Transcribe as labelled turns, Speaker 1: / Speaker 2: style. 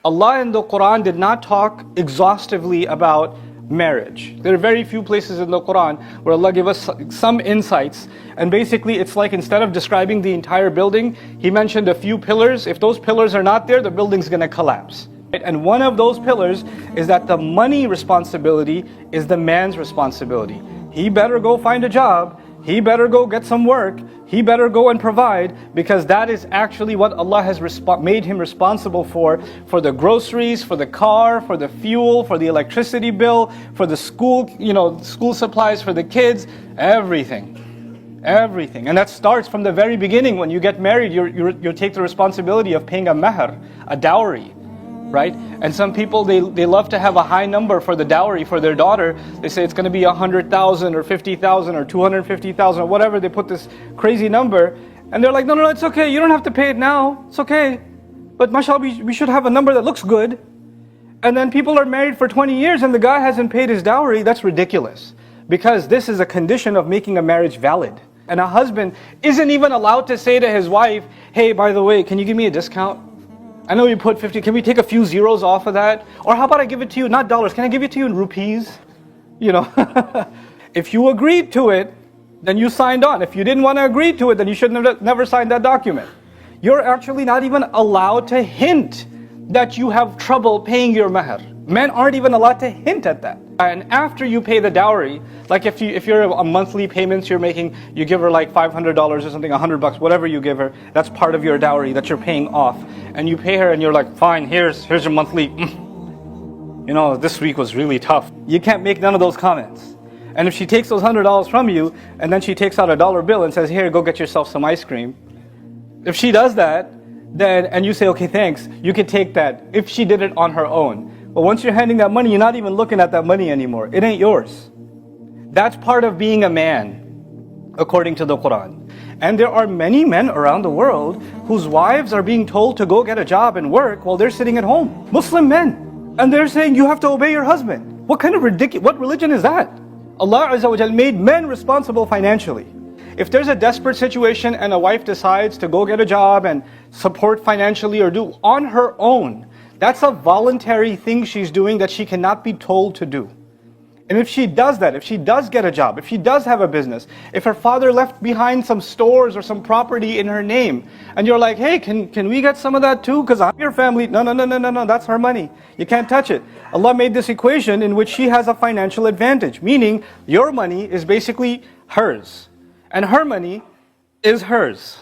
Speaker 1: Allah in the Quran did not talk exhaustively about marriage. There are very few places in the Quran where Allah gave us some insights, and basically it's like instead of describing the entire building, He mentioned a few pillars. If those pillars are not there, the building's going to collapse. And one of those pillars is that the money responsibility is the man's responsibility. He better go find a job, he better go get some work, he better go and provide, because that is actually what Allah has made him responsible for the groceries, for the car, for the fuel, for the electricity bill, for the school, school supplies for the kids, everything. Everything. And that starts from the very beginning. When you get married, you take the responsibility of paying a mahr, a dowry. Right? And some people, they love to have a high number for the dowry for their daughter. They say it's going to be 100,000 or 50,000 or 250,000 or whatever. They put this crazy number, and they're like, no, it's okay. You don't have to pay it now. It's okay. But mashallah, we should have a number that looks good. And then people are married for 20 years and the guy hasn't paid his dowry. That's ridiculous. Because this is a condition of making a marriage valid. And a husband isn't even allowed to say to his wife, hey, by the way, can you give me a discount? I know you put 50, can we take a few zeros off of that? Or how about I give it to you, not dollars, can I give it to you in rupees? If you agreed to it, then you signed on. If you didn't want to agree to it, then you should never signed that document. You're actually not even allowed to hint that you have trouble paying your mahr. Men aren't even allowed to hint at that. And after you pay the dowry, like if you're a monthly payments you're making, you give her like $500 or something, $100, whatever you give her, that's part of your dowry that you're paying off. And you pay her and you're like, fine, here's your monthly, this week was really tough. You can't make none of those comments. And if she takes those $100 from you, and then she takes out a dollar bill and says, here, go get yourself some ice cream. If she does that, then, and you say, okay, thanks, you can take that if she did it on her own. But once you're handing that money, you're not even looking at that money anymore. It ain't yours. That's part of being a man, according to the Quran. And there are many men around the world whose wives are being told to go get a job and work while they're sitting at home. Muslim men. And they're saying, you have to obey your husband. What kind of what religion is that? Allah Azza wa Jal made men responsible financially. If there's a desperate situation and a wife decides to go get a job and support financially or do on her own, that's a voluntary thing she's doing that she cannot be told to do. And if she does that, if she does get a job, if she does have a business, if her father left behind some stores or some property in her name, and you're like, hey, can we get some of that too? Because I'm your family. No, that's her money. You can't touch it. Allah made this equation in which she has a financial advantage, meaning your money is basically hers, and her money is hers.